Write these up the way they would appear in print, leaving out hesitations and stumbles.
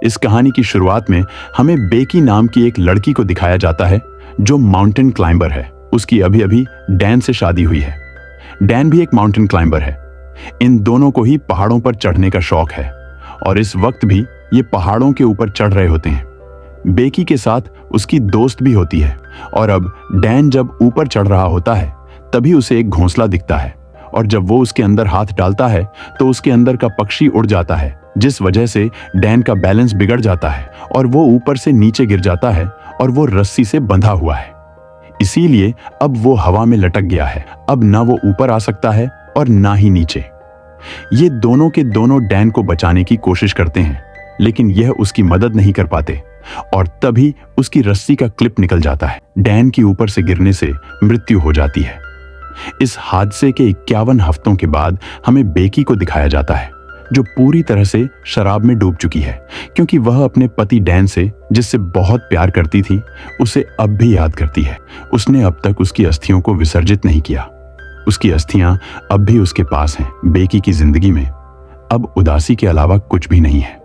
इस कहानी की शुरुआत में हमें बेकी नाम की एक लड़की को दिखाया जाता है जो माउंटेन क्लाइंबर है। उसकी अभी अभी डैन से शादी हुई है। डैन भी एक माउंटेन क्लाइंबर है। इन दोनों को ही पहाड़ों पर चढ़ने का शौक है और इस वक्त भी ये पहाड़ों के ऊपर चढ़ रहे होते हैं। बेकी के साथ उसकी दोस्त भी होती है और अब डैन जब ऊपर चढ़ रहा होता है तभी उसे एक घोंसला दिखता है और जब वो उसके अंदर हाथ डालता है तो उसके अंदर का पक्षी उड़ जाता है, जिस वजह से डैन का बैलेंस बिगड़ जाता है और वो ऊपर से नीचे गिर जाता है और वो रस्सी से बंधा हुआ है। इसीलिए अब वो हवा में लटक गया है। अब ना वो ऊपर आ सकता है और ना ही नीचे। ये दोनों के दोनों डैन को बचाने की कोशिश करते हैं, लेकिन यह उसकी मदद नहीं कर पाते और तभी उसकी रस्सी का क्लिप निकल जाता है। डैन की ऊपर से गिरने से मृत्यु हो जाती है। इस हादसे के 51 हफ्तों के बाद हमें बेकी को दिखाया जाता है, जो पूरी तरह से शराब में डूब चुकी है, क्योंकि वह अपने पति डैन से, जिससे बहुत प्यार करती थी, उसे अब भी याद करती है। उसने अब तक उसकी अस्थियों को विसर्जित नहीं किया। उसकी अस्थियां अब भी उसके पास हैं। बेकी की जिंदगी में अब उदासी के अलावा कुछ भी नहीं है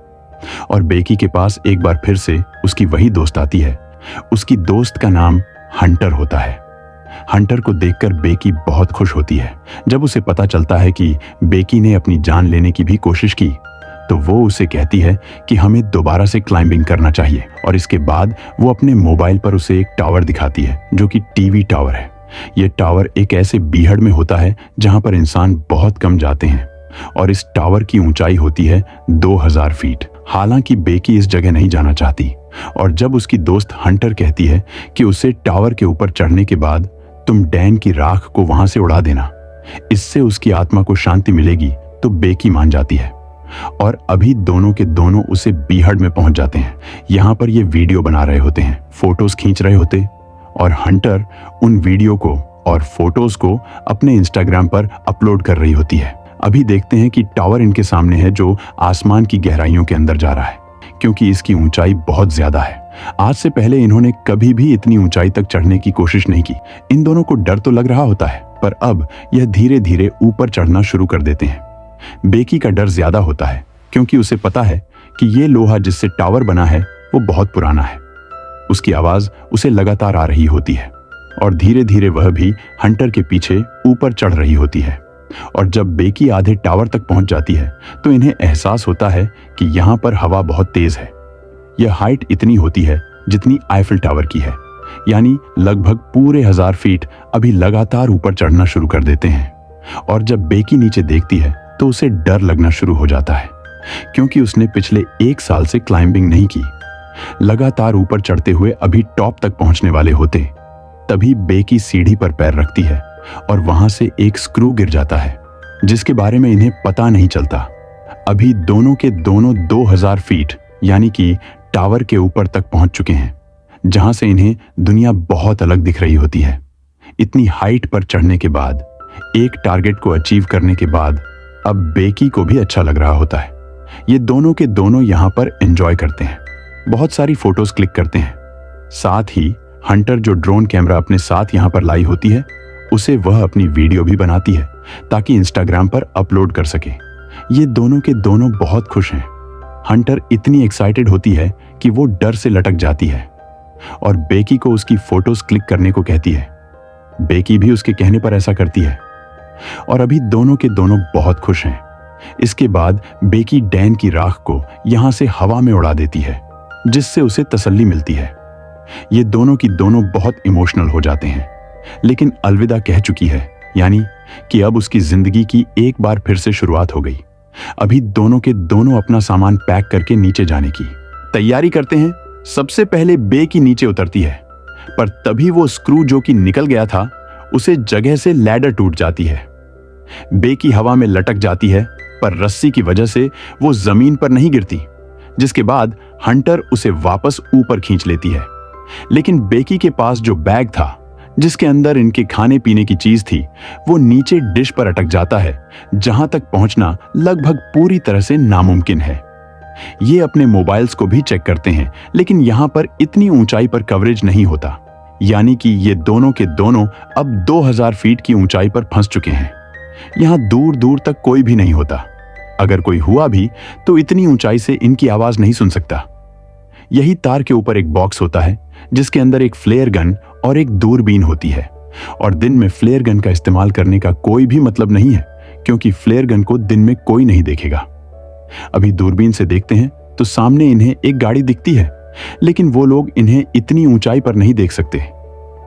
और बेकी के पास एक बार फिर से उसकी वही दोस्त आती है। उसकी दोस्त का नाम हंटर होता है। हंटर को देखकर बेकी बहुत खुश होती है। जब उसे पता चलता है कि बेकी ने अपनी जान लेने की भी कोशिश की तो वो उसे कहती है कि हमें दोबारा से क्लाइंबिंग करना चाहिए और इसके बाद वो अपने मोबाइल पर उसे एक टावर दिखाती है जो कि टीवी टावर है। यह टावर एक ऐसे बीहड़ में होता है जहां पर इंसान बहुत कम जाते हैं और इस टावर की ऊंचाई होती है 2000 फीट। हालांकि बेकी इस जगह नहीं जाना चाहती और जब उसकी दोस्त हंटर कहती है कि उसे टावर के ऊपर चढ़ने के बाद तुम डैन की राख को वहां से उड़ा देना, इससे उसकी आत्मा को शांति मिलेगी, तो बेकी मान जाती है और अभी दोनों के दोनों उसे बीहड़ में पहुंच जाते हैं। यहां पर ये वीडियो बना रहे होते हैं, फोटोज खींच रहे होते और हंटर उन वीडियो को और फोटोज को अपने इंस्टाग्राम पर अपलोड कर रही होती है। अभी देखते हैं कि टावर इनके सामने है जो आसमान की गहराइयों के अंदर जा रहा है, क्योंकि इसकी ऊंचाई बहुत ज्यादा है। आज से पहले इन्होंने कभी भी इतनी ऊंचाई तक चढ़ने की कोशिश नहीं की। इन दोनों को डर तो लग रहा होता है, पर अब यह धीरे धीरे ऊपर चढ़ना शुरू कर देते हैं। बेकी का डर ज्यादा होता है क्योंकि उसे पता है कि ये लोहा जिससे टावर बना है वो बहुत पुराना है। उसकी आवाज उसे लगातार आ रही होती है और धीरे धीरे वह भी हंटर के पीछे ऊपर चढ़ रही होती है और जब बेकी आधे टावर तक पहुंच जाती है तो इन्हें एहसास होता है कि यहाँ पर हवा बहुत तेज है। यह हाइट इतनी होती है जितनी आईफिल टावर की है, यानी लगभग पूरे 1000 फीट अभी लगातार ऊपर चढ़ना शुरू कर देते हैं। और जब बेकी नीचे देखती है तो उसे डर लगना शुरू हो जाता है, क्योंकि उसने पिछले 1 साल से क्लाइंबिंग नहीं की। लगातार ऊपर चढ़ते हुए अभी टॉप तक पहुंचने वाले होते तभी बेकी सीढ़ी पर पैर रखती है और वहां से एक स्क्रू गिर जाता है, जिसके बारे में इन्हें पता नहीं चलता। अभी दोनों के दोनों 2000 फीट यानी कि टावर के ऊपर तक पहुंच चुके हैं, जहां से इन्हें दुनिया बहुत अलग दिख रही होती है। इतनी हाइट पर चढ़ने के बाद, एक टारगेट को अचीव करने के बाद अब बेकी को भी अच्छा लग रहा होता है। ये दोनों के दोनों यहां पर एंजॉय करते हैं, बहुत सारी फोटोज क्लिक करते हैं। साथ ही हंटर जो ड्रोन कैमरा अपने साथ यहां पर लाई होती है, उसे वह अपनी वीडियो भी बनाती है ताकि इंस्टाग्राम पर अपलोड कर सके। ये दोनों के दोनों बहुत खुश हैं। हंटर इतनी एक्साइटेड होती है कि वो डर से लटक जाती है और बेकी को उसकी फोटोज क्लिक करने को कहती है। बेकी भी उसके कहने पर ऐसा करती है और अभी दोनों के दोनों बहुत खुश हैं। इसके बाद बेकी डैन की राख को यहां से हवा में उड़ा देती है, जिससे उसे तसल्ली मिलती है। ये दोनों की दोनों बहुत इमोशनल हो जाते हैं, लेकिन अलविदा कह चुकी है, यानी कि अब उसकी जिंदगी की एक बार फिर से शुरुआत हो गई। अभी दोनों के दोनों अपना सामान पैक करके नीचे जाने की तैयारी करते हैं। सबसे पहले बेकी नीचे उतरती है, पर तभी वो स्क्रू जो कि निकल गया था, उसे जगह से लैडर टूट जाती है। बेकी हवा में लटक जाती है, पर रस्सी की वजह से वो जमीन पर नहीं गिरती, जिसके बाद हंटर उसे वापस ऊपर खींच लेती है। लेकिन बेकी के पास जो बैग था, जिसके अंदर इनके खाने पीने की चीज थी, वो नीचे डिश पर अटक जाता है, जहां तक पहुंचना लगभग पूरी तरह से नामुमकिन है। ये अपने मोबाइल्स को भी चेक करते हैं, लेकिन यहां पर इतनी ऊंचाई पर कवरेज नहीं होता, यानी कि ये दोनों के दोनों अब 2000 फीट की ऊंचाई पर फंस चुके हैं। यहां दूर दूर तक कोई भी नहीं होता। अगर कोई हुआ भी तो इतनी ऊंचाई से इनकी आवाज नहीं सुन सकता। यही तार के ऊपर एक बॉक्स होता है जिसके अंदर एक फ्लेयर गन और एक दूरबीन होती है, और दिन में फ्लेयर गन का इस्तेमाल करने का कोई भी मतलब नहीं है क्योंकि फ्लेयर गन को दिन में कोई नहीं देखेगा। अभी दूरबीन से देखते हैं तो सामने इन्हें एक गाड़ी दिखती है, लेकिन वो लोग इन्हें इतनी ऊंचाई पर नहीं देख सकते,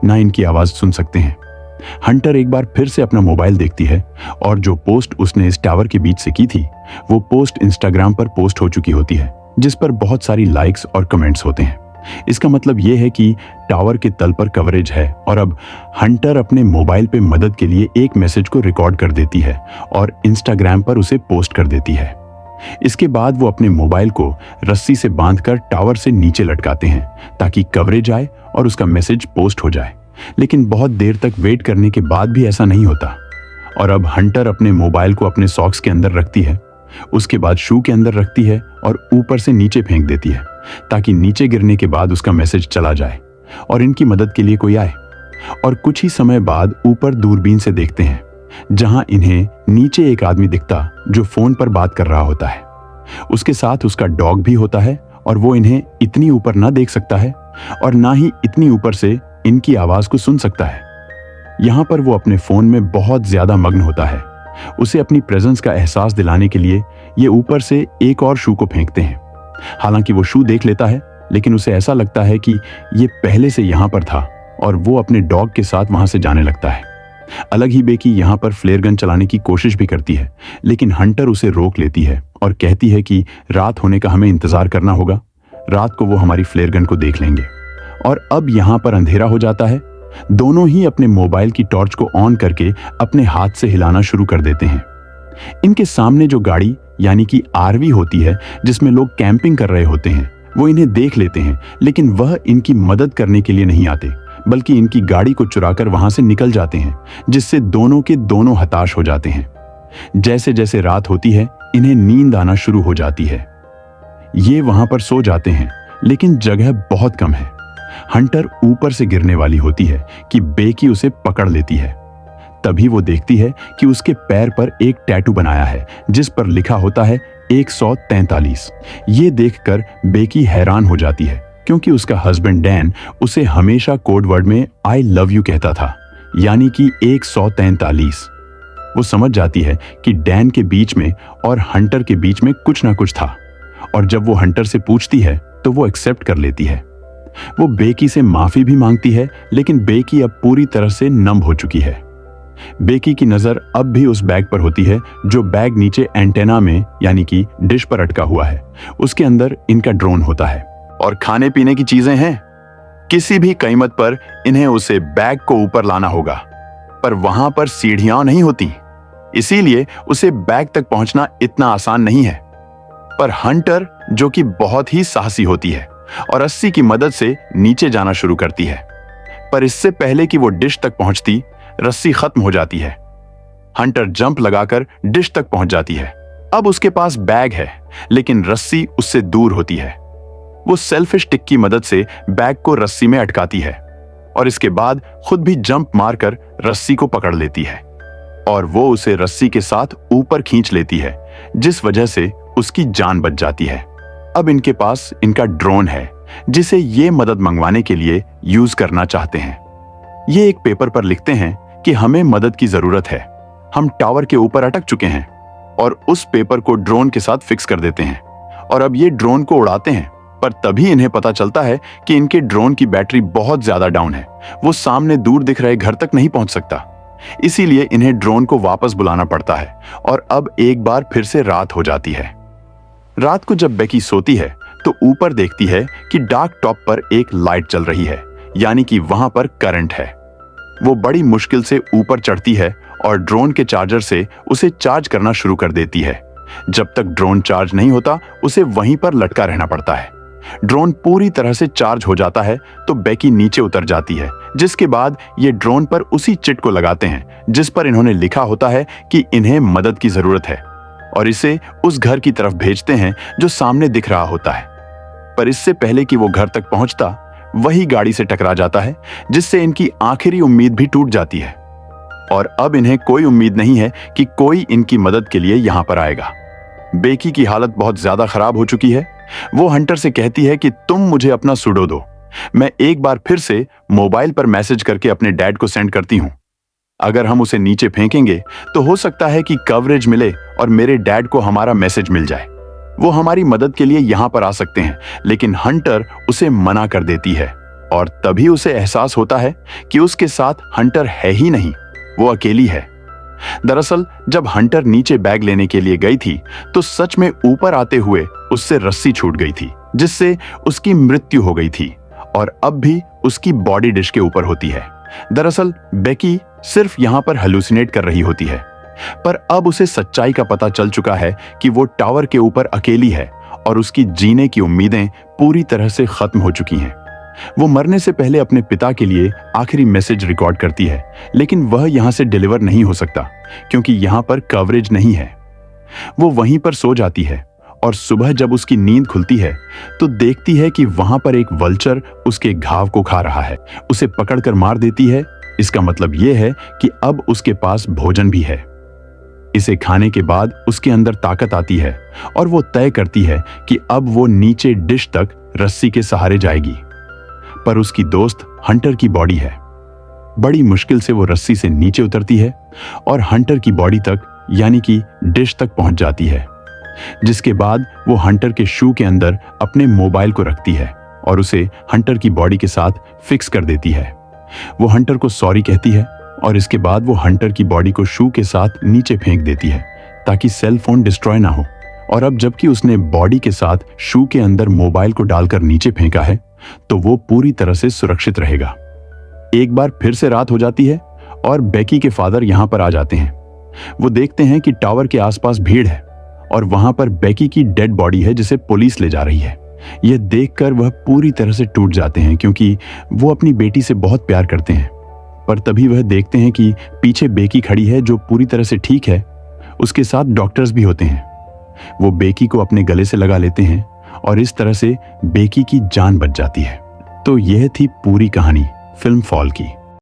ना इनकी आवाज सुन सकते हैं। हंटर एक बार फिर से अपना मोबाइल देखती है और जो पोस्ट उसने इस टावर के बीच से की थी वो पोस्ट इंस्टाग्राम पर पोस्ट हो चुकी होती है, जिस पर बहुत सारी लाइक्स और कमेंट्स होते हैं। इसका मतलब यह है कि टावर के तल पर कवरेज है, और अब हंटर अपने मोबाइल पे मदद के लिए एक मैसेज को रिकॉर्ड कर देती है और इंस्टाग्राम पर उसे पोस्ट कर देती है। इसके बाद वो अपने मोबाइल को रस्सी से बांधकर टावर से नीचे लटकाते हैं ताकि कवरेज आए और उसका मैसेज पोस्ट हो जाए, लेकिन बहुत देर तक वेट करने के बाद भी ऐसा नहीं होता। और अब हंटर अपने मोबाइल को अपने सॉक्स के अंदर रखती है, उसके बाद शू के अंदर रखती है और ऊपर से नीचे फेंक देती है ताकि नीचे गिरने के बाद उसका मैसेज चला जाए और इनकी मदद के लिए कोई आए। और कुछ ही समय बाद ऊपर दूरबीन से देखते हैं जहां इन्हें नीचे एक आदमी दिखता जो फोन पर बात कर रहा होता है। उसके साथ उसका डॉग भी होता है और वो इन्हें इतनी ऊपर ना देख सकता है और ना ही इतनी ऊपर से इनकी आवाज को सुन सकता है। यहां पर वो अपने फोन में बहुत ज्यादा मग्न होता है। उसे अपनी प्रेजेंस का एहसास दिलाने के लिए ये ऊपर से एक और शू को फेंकते हैं। हालांकि वो शू देख लेता है, लेकिन उसे ऐसा लगता है कि ये पहले से यहां पर था और वो अपने डॉग के साथ वहां से जाने लगता है। अलग ही बेकी यहां पर फ्लेयर गन चलाने की कोशिश भी करती है, लेकिन हंटर उसे रोक लेती है और कहती है कि रात होने का हमें इंतजार करना होगा, रात को वो हमारी फ्लेयर गन को देख लेंगे। और अब यहां पर अंधेरा हो जाता है। दोनों ही अपने मोबाइल की टॉर्च को ऑन करके अपने हाथ से हिलाना शुरू कर देते हैं। इनके सामने जो गाड़ी यानी कि आरवी होती है जिसमें लोग कैंपिंग कर रहे होते हैं, वो इन्हें देख लेते हैं, लेकिन वह इनकी मदद करने के लिए नहीं आते, बल्कि इनकी गाड़ी को चुराकर वहां से निकल जाते हैं, जिससे दोनों के दोनों हताश हो जाते हैं। जैसे जैसे रात होती है इन्हें नींद आना शुरू हो जाती है। ये वहां पर सो जाते हैं, लेकिन जगह बहुत कम है। हंटर ऊपर से गिरने वाली होती है कि बेकी उसे पकड़ लेती है। तभी वो देखती है कि उसके पैर पर एक टैटू बनाया है जिस पर लिखा होता है 143। ये देखकर बेकी हैरान हो जाती है क्योंकि उसका हस्बैंड डैन उसे हमेशा कोड वर्ड में आई लव यू कहता था, यानी कि 143। वो समझ जाती है कि डैन के बीच में और हंटर के बीच में कुछ ना कुछ था, और जब वो हंटर से पूछती है तो वो एक्सेप्ट कर लेती है। वो बेकी से माफी भी मांगती है, लेकिन बेकी अब पूरी तरह से नम हो चुकी है। बेकी की नजर अब भी उस बैग पर होती है जो बैग नीचे एंटेना में यानी कि डिश पर अटका हुआ है। उसके अंदर इनका ड्रोन होता है और खाने पीने की चीजें हैं। किसी भी कीमत पर इन्हें उसे बैग को ऊपर लाना होगा, पर वहां पर सीढ़ियां नहीं होती, इसीलिए उसे बैग तक पहुंचना इतना आसान नहीं है। पर हंटर, जो कि बहुत ही साहसी होती है और रस्सी की मदद से नीचे जाना शुरू करती है, पर इससे पहले कि वो डिश तक पहुंचती, रस्सी खत्म हो जाती है। हंटर जंप लगाकर डिश तक पहुंच जाती है। अब उसके पास बैग है, लेकिन रस्सी उससे दूर होती है। वो सेल्फी स्टिक की मदद से बैग को रस्सी में अटकाती है और इसके बाद खुद भी जंप मारकर रस्सी को पकड़ लेती है और वो उसे रस्सी के साथ ऊपर खींच लेती है, जिस वजह से उसकी जान बच जाती है। अब इनके पास इनका ड्रोन है जिसे ये मदद मंगवाने के लिए यूज करना चाहते हैं। ये एक पेपर पर लिखते हैं कि हमें मदद की जरूरत है, हम टावर के ऊपर अटक चुके हैं, और उस पेपर को ड्रोन के साथ फिक्स कर देते हैं और अब ये ड्रोन को उड़ाते हैं। पर तभी इन्हें पता चलता है कि इनके ड्रोन की बैटरी बहुत ज्यादा डाउन है, वो सामने दूर दिख रहे घर तक नहीं पहुंच सकता। इसीलिए इन्हें ड्रोन को वापस बुलाना पड़ता है और अब एक बार फिर से रात हो जाती है। रात को जब बेकी सोती है तो ऊपर देखती है कि डार्क टॉप पर एक लाइट चल रही है, यानी कि वहां पर करंट है। वो बड़ी मुश्किल से ऊपर चढ़ती है और ड्रोन के चार्जर से उसे चार्ज करना शुरू कर देती है। जब तक ड्रोन चार्ज नहीं होता उसे वहीं पर लटका रहना पड़ता है। ड्रोन पूरी तरह से चार्ज हो जाता है तो बेकी नीचे उतर जाती है, जिसके बाद ये ड्रोन पर उसी चिट को लगाते हैं जिस पर इन्होंने लिखा होता है कि इन्हें मदद की जरूरत है, और इसे उस घर की तरफ भेजते हैं जो सामने दिख रहा होता है। पर इससे पहले कि वो घर तक पहुंचता, वही गाड़ी से टकरा जाता है, जिससे इनकी आखिरी उम्मीद भी टूट जाती है और अब इन्हें कोई उम्मीद नहीं है कि कोई इनकी मदद के लिए यहां पर आएगा। बेकी की हालत बहुत ज्यादा खराब हो चुकी है। वो हंटर से कहती है कि तुम मुझे अपना सूडो दो, मैं एक बार फिर से मोबाइल पर मैसेज करके अपने डैड को सेंड करती हूं। अगर हम उसे नीचे फेंकेंगे तो हो सकता है कि कवरेज मिले और मेरे डैड को हमारा मैसेज मिल जाए। वो हमारी मदद के लिए यहां पर आ सकते हैं, लेकिन हंटर उसे मना कर देती है और तभी उसे एहसास होता है कि उसके साथ हंटर है ही नहीं, वो अकेली है। दरअसल जब हंटर नीचे बैग लेने के लिए गई थी तो सच में ऊपर आते हुए उससे रस्सी छूट गई थी, जिससे उसकी मृत्यु हो गई थी और अब भी उसकी बॉडी डिश के ऊपर होती है। दरअसल बेकी सिर्फ यहां पर हेलुसिनेट कर रही होती है, पर अब उसे सच्चाई का पता चल चुका है कि वो टावर के ऊपर अकेली है और उसकी जीने की उम्मीदें पूरी तरह से खत्म हो चुकी हैं। वो मरने से पहले अपने पिता के लिए आखिरी मैसेज रिकॉर्ड करती है, लेकिन वह यहां से डिलीवर नहीं हो सकता क्योंकि यहां पर कवरेज नहीं है। वो वहीं पर सो जाती है और सुबह जब उसकी नींद खुलती है तो देखती है कि वहां पर एक वल्चर उसके घाव को खा रहा है। उसे पकड़कर मार देती है। इसका मतलब यह है कि अब उसके पास भोजन भी है। इसे खाने के बाद उसके अंदर ताकत आती है और वो तय करती है कि अब वो नीचे डिश तक रस्सी के सहारे जाएगी। पर उसकी दोस्त हंटर की बॉडी है। बड़ी मुश्किल से वो रस्सी से नीचे उतरती है और हंटर की बॉडी तक यानी कि डिश तक पहुंच जाती है, जिसके बाद वो हंटर के शू के अंदर अपने मोबाइल को रखती है और उसे हंटर की बॉडी के साथ फिक्स कर देती है। वो हंटर को सॉरी कहती है और इसके बाद वो हंटर की बॉडी को शू के साथ नीचे फेंक देती है ताकि सेल फोन डिस्ट्रॉय ना हो। और अब जबकि उसने बॉडी के साथ शू के अंदर मोबाइल को डालकर नीचे फेंका है तो वो पूरी तरह से सुरक्षित रहेगा। एक बार फिर से रात हो जाती है और बेकी के फादर यहां पर आ जाते हैं। वो देखते हैं कि टावर के आसपास भीड़ है और वहां पर बेकी की डेड बॉडी है जिसे पुलिस ले जा रही है। यह देखकर वह पूरी तरह से टूट जाते हैं क्योंकि वो अपनी बेटी से बहुत प्यार करते हैं। पर तभी वह देखते हैं कि पीछे बेकी खड़ी है जो पूरी तरह से ठीक है। उसके साथ डॉक्टर्स भी होते हैं। वो बेकी को अपने गले से लगा लेते हैं और इस तरह से बेकी की जान बच जाती है। तो यह थी पूरी कहानी फिल्म फॉल की।